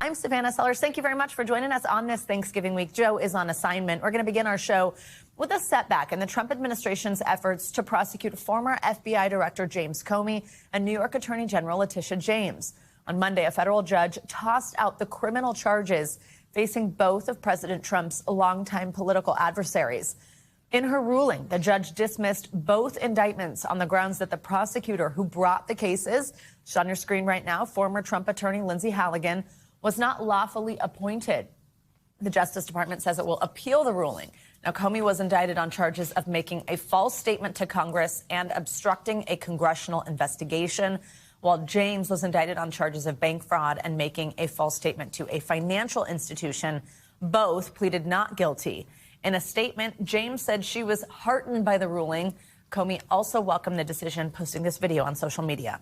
I'm Savannah Sellers. Thank you very much for joining us on this Thanksgiving week. Joe is on assignment. We're going to begin our show with a setback in the Trump administration's efforts to prosecute former FBI Director James Comey and New York Attorney General Letitia James. On Monday, a federal judge tossed out the criminal charges facing both of President Trump's longtime political adversaries. In her ruling, the judge dismissed both indictments on the grounds that the prosecutor who brought the cases, she's on your screen right now, former Trump attorney Lindsay Halligan, was not lawfully appointed. The Justice Department says it will appeal the ruling. Now, Comey was indicted on charges of making a false statement to Congress and obstructing a congressional investigation, while James was indicted on charges of bank fraud and making a false statement to a financial institution. Both pleaded not guilty. In a statement, James said she was heartened by the ruling. Comey also welcomed the decision, posting this video on social media.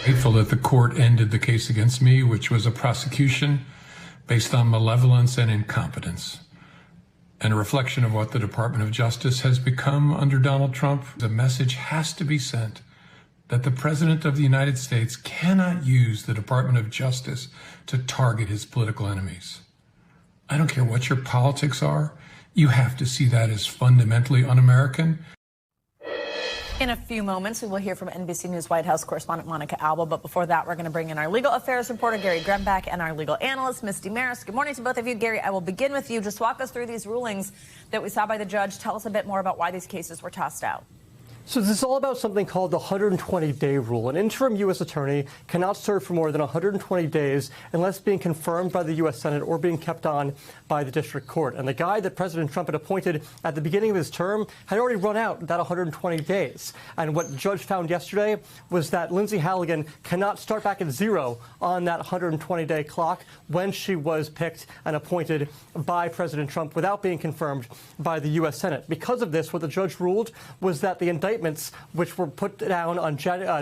Grateful that the court ended the case against me, which was a prosecution based on malevolence and incompetence, and a reflection of what the Department of Justice has become under Donald Trump. The message has to be sent that the President of the United States cannot use the Department of Justice to target his political enemies. I don't care what your politics are, you have to see that as fundamentally un-American. In a few moments, we will hear from NBC News White House correspondent Monica Alba. But before that, we're going to bring in our legal affairs reporter, Gary Gremback, and our legal analyst, Misty Maris. Good morning to both of you. Gary, I will begin with you. Just walk us through these rulings that we saw by the judge. Tell us a bit more about why these cases were tossed out. So this is all about something called the 120-day rule. An interim U.S. attorney cannot serve for more than 120 days unless being confirmed by the U.S. Senate or being kept on by the district court. And the guy that President Trump had appointed at the beginning of his term had already run out that 120 days. And what the judge found yesterday was that Lindsay Halligan cannot start back at zero on that 120-day clock when she was picked and appointed by President Trump without being confirmed by the U.S. Senate. Because of this, what the judge ruled was that the indictments, which were put down on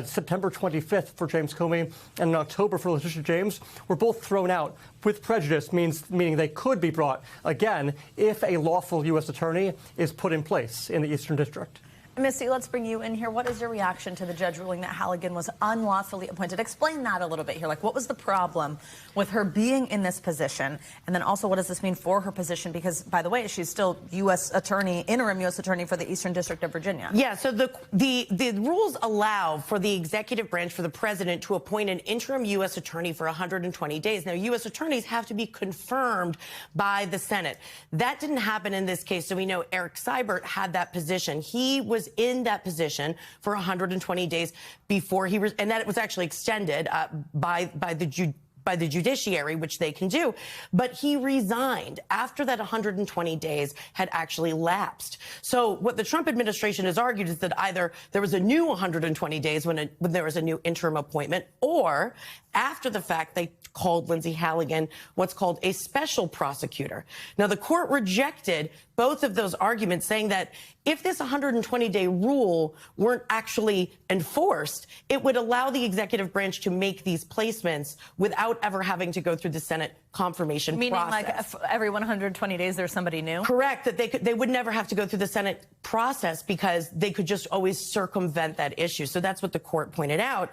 September 25th for James Comey and in October for Letitia James, were both thrown out with prejudice, meaning they could be brought again if a lawful U.S. attorney is put in place in the Eastern District. Missy, let's bring you in here. What is your reaction to the judge ruling that Halligan was unlawfully appointed? Explain that a little bit here. Like, what was the problem with her being in this position? And then also, what does this mean for her position? Because, by the way, she's still U.S. attorney, interim U.S. attorney for the Eastern District of Virginia. Yeah, so the rules allow for the executive branch, for the president, to appoint an interim U.S. attorney for 120 days. Now, U.S. attorneys have to be confirmed by the Senate. That didn't happen in this case, so we know Eric Seibert had that position. He was in that position for 120 days before he was, and that it was actually extended by the judiciary, which they can do. But he resigned after that 120 days had actually lapsed. So what the Trump administration has argued is that either there was a new 120 days when there was a new interim appointment, or after the fact, they called Lindsay Halligan what's called a special prosecutor. Now, the court rejected both of those arguments, saying that if this 120-day rule weren't actually enforced, it would allow the executive branch to make these placements without ever having to go through the Senate confirmation process. Meaning, like, every 120 days there's somebody new? Correct, that they would never have to go through the Senate process because they could just always circumvent that issue. So that's what the court pointed out.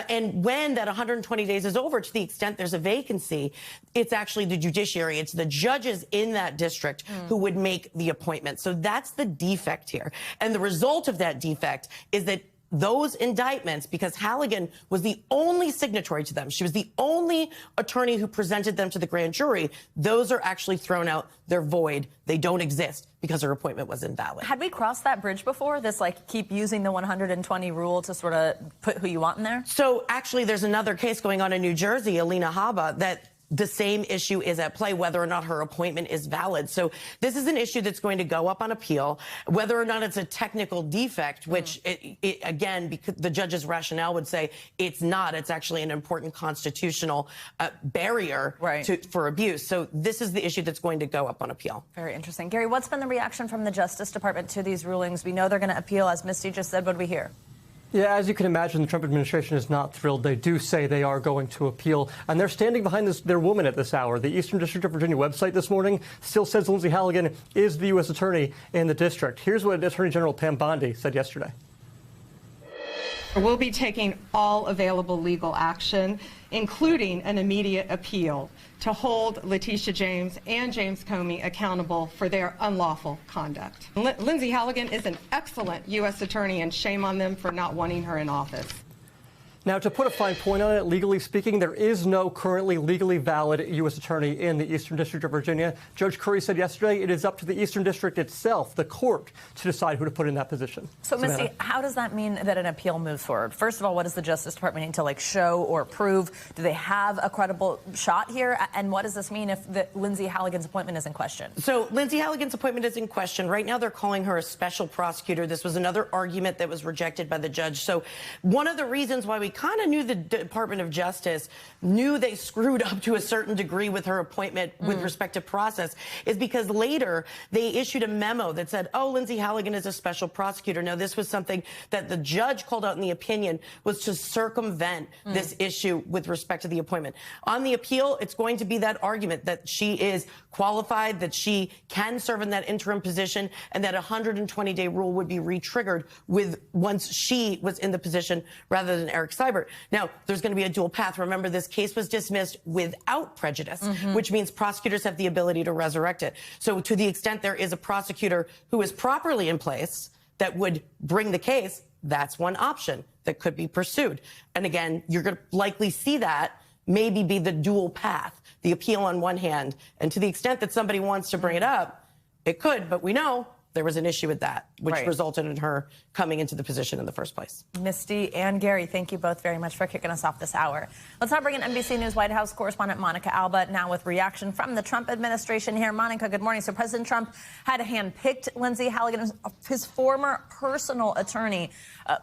And when that 120 days is over, to the extent there's a vacancy, it's actually the judiciary, it's the judges in that district who would make the appointment. So that's the defect here. And the result of that defect is that those indictments, because Halligan was the only signatory to them, she was the only attorney who presented them to the grand jury, those are actually thrown out. They're void. They don't exist because her appointment was invalid. Had we crossed that bridge before? This, like, keep using the 120 rule to sort of put who you want in there? So actually, there's another case going on in New Jersey, Alina Habba, that the same issue is at play, whether or not her appointment is valid. So this is an issue that's going to go up on appeal, whether or not it's a technical defect, which, again, because the judge's rationale would say it's not. It's actually an important constitutional barrier for abuse. So this is the issue that's going to go up on appeal. Very interesting. Gary, what's been the reaction from the Justice Department to these rulings? We know they're going to appeal. As Misty just said, what do we hear? Yeah, as you can imagine, the Trump administration is not thrilled. They do say they are going to appeal, and they're standing behind their woman at this hour. The Eastern District of Virginia website this morning still says Lindsay Halligan is the U.S. attorney in the district. Here's what Attorney General Pam Bondi said yesterday. We'll be taking all available legal action, including an immediate appeal, to hold Letitia James and James Comey accountable for their unlawful conduct. Lindsay Halligan is an excellent U.S. attorney, and shame on them for not wanting her in office. Now, to put a fine point on it, legally speaking, there is no currently legally valid U.S. attorney in the Eastern District of Virginia. Judge Curry said yesterday it is up to the Eastern District itself, the court, to decide who to put in that position. So, Misty, how does that mean that an appeal moves forward? First of all, what does the Justice Department need to show or prove? Do they have a credible shot here? And what does this mean if Lindsay Halligan's appointment is in question? So Lindsay Halligan's appointment is in question. Right now, they're calling her a special prosecutor. This was another argument that was rejected by the judge. So one of the reasons why we kind of knew the Department of Justice knew they screwed up to a certain degree with her appointment with respect to process is because later they issued a memo that said, oh, Lindsay Halligan is a special prosecutor. Now, this was something that the judge called out in the opinion was to circumvent this issue with respect to the appointment. On the appeal, it's going to be that argument that she is qualified, that she can serve in that interim position, and that a 120-day rule would be re-triggered with once she was in the position rather than Eric Seibert. Now, there's going to be a dual path. Remember, this case was dismissed without prejudice, which means prosecutors have the ability to resurrect it. So to the extent there is a prosecutor who is properly in place that would bring the case, that's one option that could be pursued. And again, you're going to likely see that maybe be the dual path, the appeal on one hand. And to the extent that somebody wants to bring it up, it could, but we know there was an issue with that, which resulted in her coming into the position in the first place. Misty and Gary, thank you both very much for kicking us off this hour. Let's now bring in NBC News White House correspondent Monica Alba, now with reaction from the Trump administration here. Monica, good morning. So President Trump had handpicked Lindsay Halligan, his former personal attorney,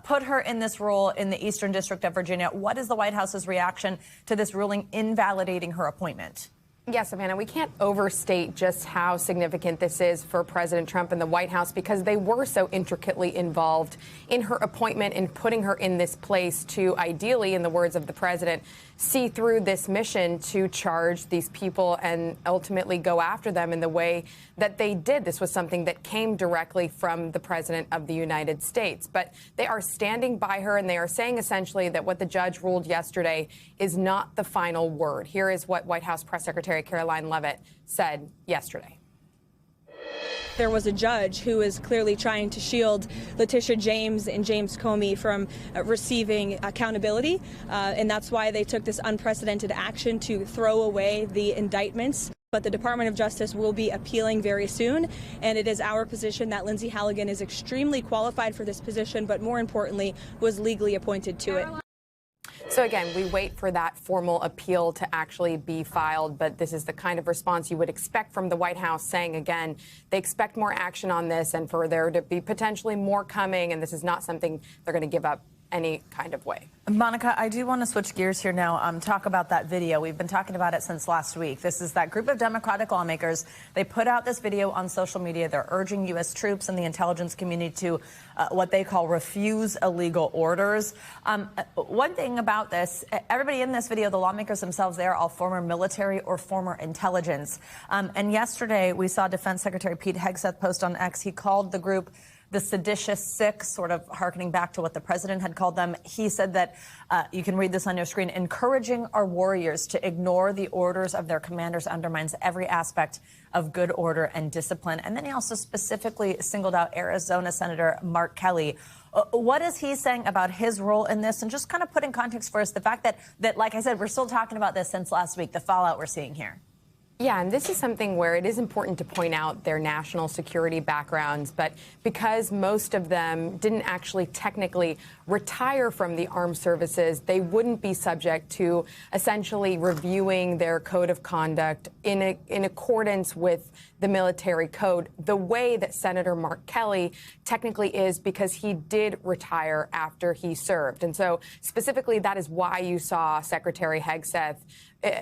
put her in this role in the Eastern District of Virginia. What is the White House's reaction to this ruling invalidating her appointment? Yes, Savannah, we can't overstate just how significant this is for President Trump and the White House because they were so intricately involved in her appointment and putting her in this place to ideally, in the words of the president, see through this mission to charge these people and ultimately go after them in the way that they did. This was something that came directly from the President of the United States. But they are standing by her, and they are saying essentially that what the judge ruled yesterday is not the final word. Here is what White House Press Secretary Caroline Leavitt said yesterday. There was a judge who is clearly trying to shield Letitia James and James Comey from receiving accountability, and that's why they took this unprecedented action to throw away the indictments. But the Department of Justice will be appealing very soon, and it is our position that Lindsay Halligan is extremely qualified for this position, but more importantly, was legally appointed to it. So again, we wait for that formal appeal to actually be filed, but this is the kind of response you would expect from the White House, saying, again, they expect more action on this and for there to be potentially more coming, and this is not something they're going to give up any kind of way. Monica, I do want to switch gears here now, talk about that video. We've been talking about it since last week. This is that group of Democratic lawmakers. They put out this video on social media. They're urging U.S. troops and the intelligence community to what they call refuse illegal orders. One thing about this, everybody in this video, the lawmakers themselves, they are all former military or former intelligence. And yesterday, we saw Defense Secretary Pete Hegseth post on X. He called the group the seditious six, sort of hearkening back to what the president had called them. He said that, you can read this on your screen, encouraging our warriors to ignore the orders of their commanders undermines every aspect of good order and discipline. And then he also specifically singled out Arizona Senator Mark Kelly. What is he saying about his role in this? And just kind of put in context for us the fact that, like I said, we're still talking about this since last week, the fallout we're seeing here. Yeah, and this is something where it is important to point out their national security backgrounds, but because most of them didn't actually technically retire from the armed services, they wouldn't be subject to essentially reviewing their code of conduct in accordance with the military code, the way that Senator Mark Kelly technically is, because he did retire after he served. And so specifically, that is why you saw Secretary Hegseth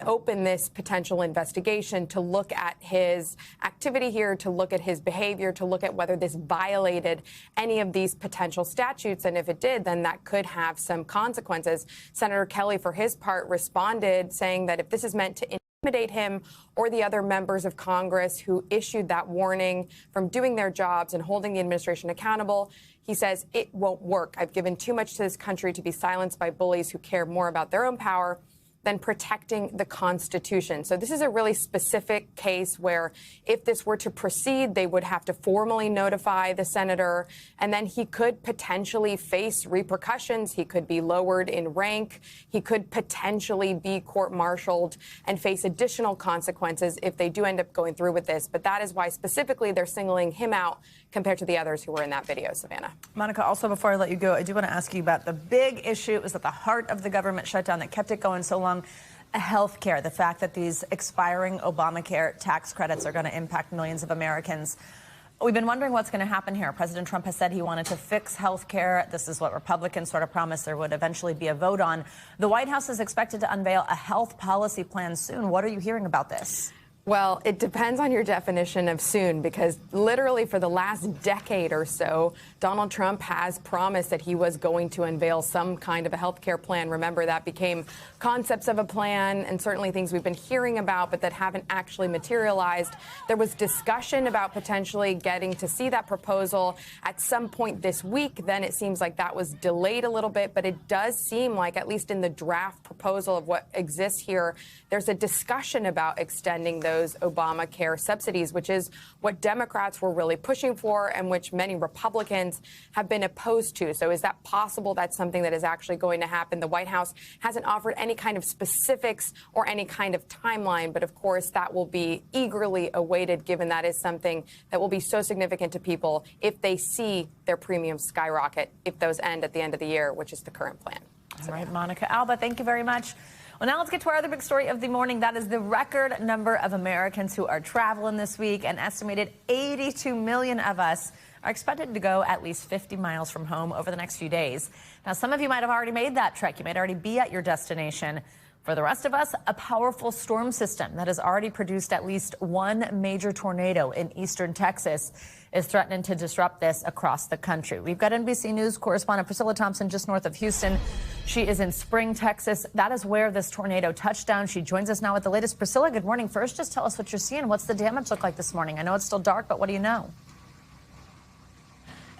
open this potential investigation to look at his activity here, to look at his behavior, to look at whether this violated any of these potential statutes. And if it did, then that could have some consequences. Senator Kelly, for his part, responded saying that if this is meant to intimidate him or the other members of Congress who issued that warning from doing their jobs and holding the administration accountable. He says it won't work. I've given too much to this country to be silenced by bullies who care more about their own power than protecting the Constitution. So this is a really specific case where if this were to proceed, they would have to formally notify the senator, and then he could potentially face repercussions. He could be lowered in rank. He could potentially be court-martialed and face additional consequences if they do end up going through with this. But that is why specifically they're singling him out compared to the others who were in that video, Savannah. Monica, also before I let you go, I do want to ask you about the big issue. It was at the heart of the government shutdown that kept it going so long. Health care, the fact that these expiring Obamacare tax credits are going to impact millions of Americans. We've been wondering what's going to happen here. President Trump has said he wanted to fix health care. This is what Republicans sort of promised there would eventually be a vote on. The White House is expected to unveil a health policy plan soon. What are you hearing about this? Well, it depends on your definition of soon, because literally for the last decade or so, Donald Trump has promised that he was going to unveil some kind of a health care plan. Remember, that became concepts of a plan and certainly things we've been hearing about, but that haven't actually materialized. There was discussion about potentially getting to see that proposal at some point this week. Then it seems like that was delayed a little bit, but it does seem like, at least in the draft proposal of what exists here, there's a discussion about extending those Obamacare subsidies, which is what Democrats were really pushing for and which many Republicans have been opposed to. So is that possible? That's something that is actually going to happen. The White House hasn't offered any kind of specifics or any kind of timeline, but of course that will be eagerly awaited, given that is something that will be so significant to people if they see their premiums skyrocket, if those end at the end of the year, which is the current plan. All right, Monica Alba, thank you very much. Well, now let's get to our other big story of the morning. That is the record number of Americans who are traveling this week. An estimated 82 million of us are expected to go at least 50 miles from home over the next few days. Now, some of you might have already made that trek. You might already be at your destination. For the rest of us, a powerful storm system that has already produced at least one major tornado in eastern Texas is threatening to disrupt this across the country. We've got NBC News correspondent Priscilla Thompson just north of Houston. She is in Spring, Texas. That is where this tornado touched down. She joins us now with the latest. Priscilla, good morning. First, just tell us what you're seeing. What's the damage look like this morning? I know it's still dark, but what do you know?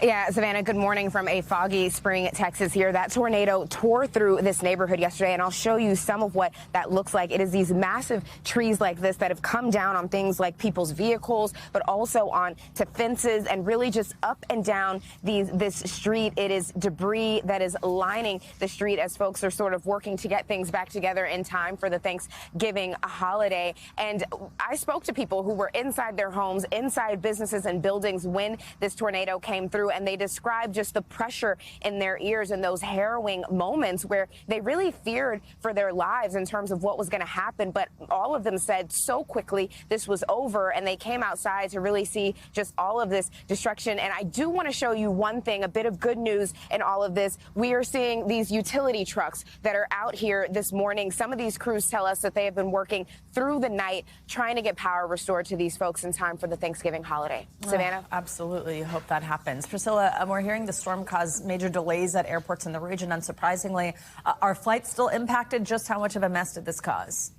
Yeah, Savannah, good morning from a foggy Spring, Texas here. That tornado tore through this neighborhood yesterday, and I'll show you some of what that looks like. It is these massive trees like this that have come down on things like people's vehicles, but also on to fences and really just up and down this street. It is debris that is lining the street as folks are sort of working to get things back together in time for the Thanksgiving holiday. And I spoke to people who were inside their homes, inside businesses and buildings when this tornado came through, and they described just the pressure in their ears and those harrowing moments where they really feared for their lives in terms of what was going to happen. But all of them said so quickly this was over, and they came outside to really see just all of this destruction. And I do want to show you one thing, a bit of good news in all of this. We are seeing these utility trucks that are out here this morning. Some of these crews tell us that they have been working through the night trying to get power restored to these folks in time for the Thanksgiving holiday. Savannah? Absolutely. Hope that happens. Priscilla, we're hearing the storm caused major delays at airports in the region. Unsurprisingly, are flights still impacted? Just how much of a mess did this cause?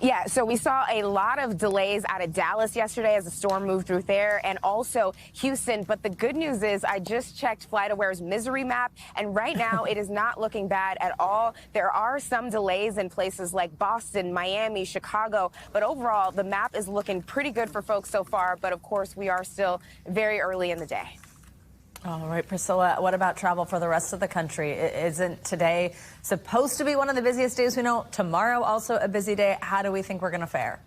Yeah, so we saw a lot of delays out of Dallas yesterday as the storm moved through there, and also Houston. But the good news is I just checked FlightAware's misery map, and right now it is not looking bad at all. There are some delays in places like Boston, Miami, Chicago, but overall the map is looking pretty good for folks so far. But of course, we are still very early in the day. All right, Priscilla, what about travel for the rest of the country? Isn't today supposed to be one of the busiest days we know? Tomorrow also a busy day. How do we think we're going to fare?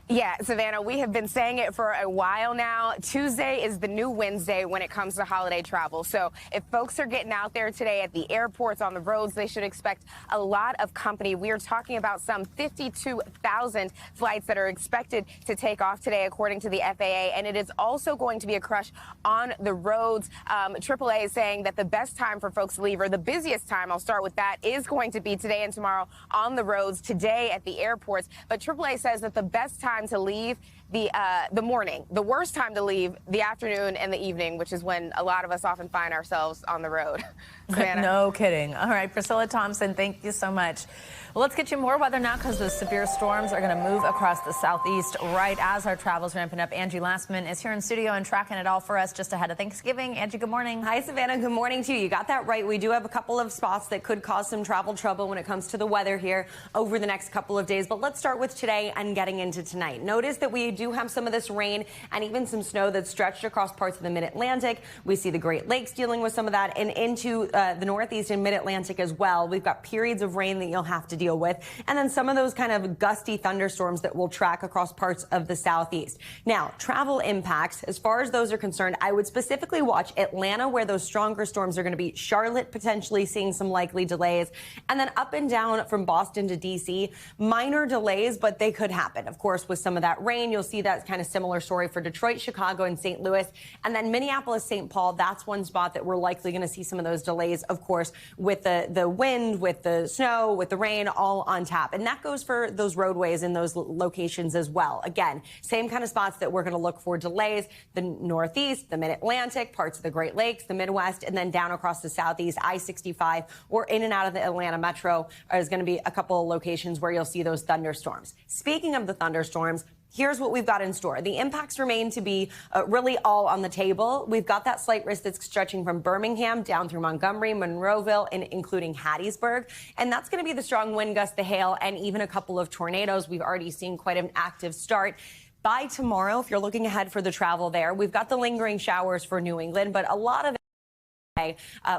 Yeah, Savannah, we have been saying it for a while now. Tuesday is the new Wednesday when it comes to holiday travel. So if folks are getting out there today at the airports, on the roads, they should expect a lot of company. We are talking about some 52,000 flights that are expected to take off today, according to the FAA. And it is also going to be a crush on the roads. AAA is saying that the best time for folks to leave, or the busiest time, I'll start with that, is going to be today and tomorrow on the roads, today at the airports. But AAA says that the best time time to leave, the morning. The worst time to leave, the afternoon and the evening, which is when a lot of us often find ourselves on the road. No kidding. All right, Priscilla Thompson, thank you so much. Well, let's get you more weather now because those severe storms are going to move across the southeast right as our travel's ramping up. Angie Lastman is here in studio and tracking it all for us just ahead of Thanksgiving. Angie, good morning. Hi, Savannah. Good morning to you. You got that right. We do have a couple of spots that could cause some travel trouble when it comes to the weather here over the next couple of days. But let's start with today and getting into tonight. Notice that we do have some of this rain and even some snow that's stretched across parts of the mid-Atlantic. We see the Great Lakes dealing with some of that and into the Northeast and mid-Atlantic as well. We've got periods of rain that you'll have to deal with. And then some of those kind of gusty thunderstorms that will track across parts of the Southeast. Now, travel impacts, as far as those are concerned, I would specifically watch Atlanta, where those stronger storms are going to be. Charlotte potentially seeing some likely delays. And then up and down from Boston to D.C., minor delays, but they could happen. Of course, with some of that rain, you'll see that kind of similar story for Detroit, Chicago, and St. Louis. And then Minneapolis, St. Paul, that's one spot that we're likely going to see some of those delays, of course, with the wind, with the snow, with the rain, all on tap. And that goes for those roadways in those locations as well. Again, same kind of spots that we're going to look for delays, the Northeast, the Mid-Atlantic, parts of the Great Lakes, the Midwest, and then down across the Southeast, I-65, or in and out of the Atlanta metro is going to be a couple of locations where you'll see those thunderstorms. Speaking of the thunderstorms, here's what we've got in store. The impacts remain to be really all on the table. We've got that slight risk that's stretching from Birmingham down through Montgomery, Monroeville, and including Hattiesburg. And that's going to be the strong wind gusts, the hail, and even a couple of tornadoes. We've already seen quite an active start. By tomorrow, if you're looking ahead for the travel there, we've got the lingering showers for New England, but a lot of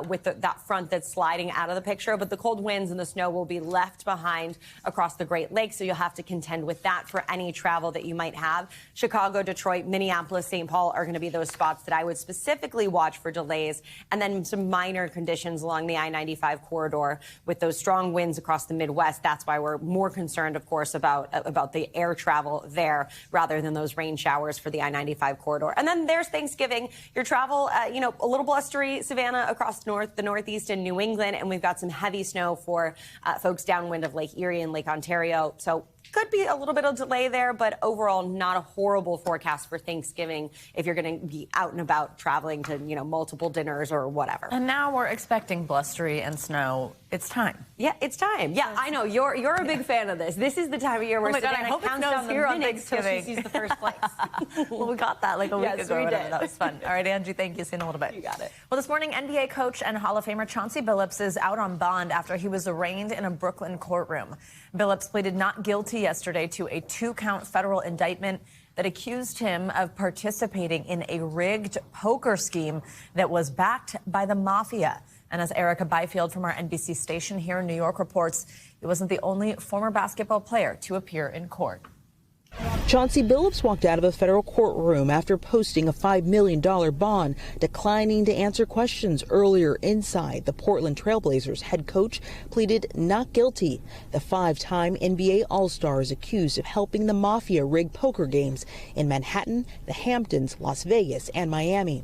with that front that's sliding out of the picture. But the cold winds and the snow will be left behind across the Great Lakes, so you'll have to contend with that for any travel that you might have. Chicago, Detroit, Minneapolis, St. Paul are going to be those spots that I would specifically watch for delays, and then some minor conditions along the I-95 corridor with those strong winds across the Midwest. That's why we're more concerned, of course, about the air travel there rather than those rain showers for the I-95 corridor. And then there's Thanksgiving. Your travel, a little blustery, Savannah, across the Northeast and New England, and we've got some heavy snow for folks downwind of Lake Erie and Lake Ontario. So could be a little bit of delay there, but overall not a horrible forecast for Thanksgiving if you're going to be out and about traveling to, multiple dinners or whatever. And now we're expecting blustery and snow. It's time. Yeah, it's time. Yeah, I know. You're a big fan of this. This is the time of year where Savannah counts down the minutes until she sees the first place. Well, we got that like a week ago. We did. That was fun. All right, Angie, thank you. See you in a little bit. You got it. Well, this morning, NBA coach and Hall of Famer Chauncey Billups is out on bond after he was arraigned in a Brooklyn courtroom. Billups pleaded not guilty yesterday to a 2-count federal indictment that accused him of participating in a rigged poker scheme that was backed by the mafia. And as Erica Byfield from our NBC station here in New York reports, he wasn't the only former basketball player to appear in court. Chauncey Billups walked out of a federal courtroom after posting a $5 million bond, declining to answer questions. Earlier inside, the Portland Trailblazers head coach pleaded not guilty. The 5-time NBA All-Star is accused of helping the mafia rig poker games in Manhattan, the Hamptons, Las Vegas, and Miami.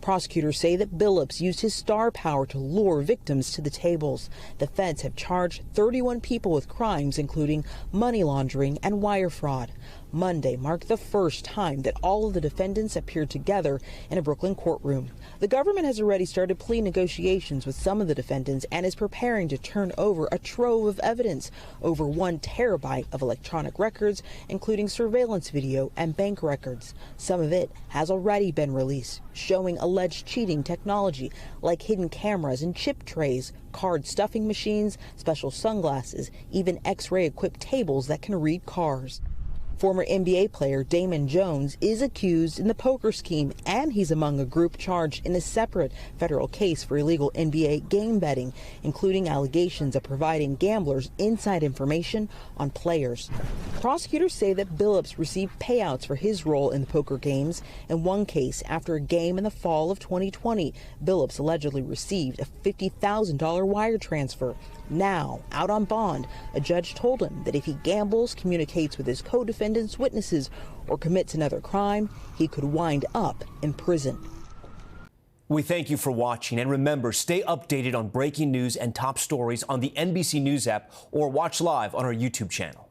Prosecutors say that Billups used his star power to lure victims to the tables. The feds have charged 31 people with crimes including money laundering and wire fraud. Monday marked the first time that all of the defendants appeared together in a Brooklyn courtroom. The government has already started plea negotiations with some of the defendants and is preparing to turn over a trove of evidence, over 1 terabyte of electronic records, including surveillance video and bank records. Some of it has already been released, showing alleged cheating technology like hidden cameras and chip trays, card stuffing machines, special sunglasses, even X-ray equipped tables that can read cars. Former NBA player Damon Jones is accused in the poker scheme, and he's among a group charged in a separate federal case for illegal NBA game betting, including allegations of providing gamblers inside information on players. Prosecutors say that Billups received payouts for his role in the poker games. In one case, after a game in the fall of 2020, Billups allegedly received a $50,000 wire transfer. Now, out on bond, a judge told him that if he gambles, communicates with his co-defendants, witnesses, or commits another crime, he could wind up in prison. We thank you for watching, and remember, stay updated on breaking news and top stories on the NBC News app or watch live on our YouTube channel.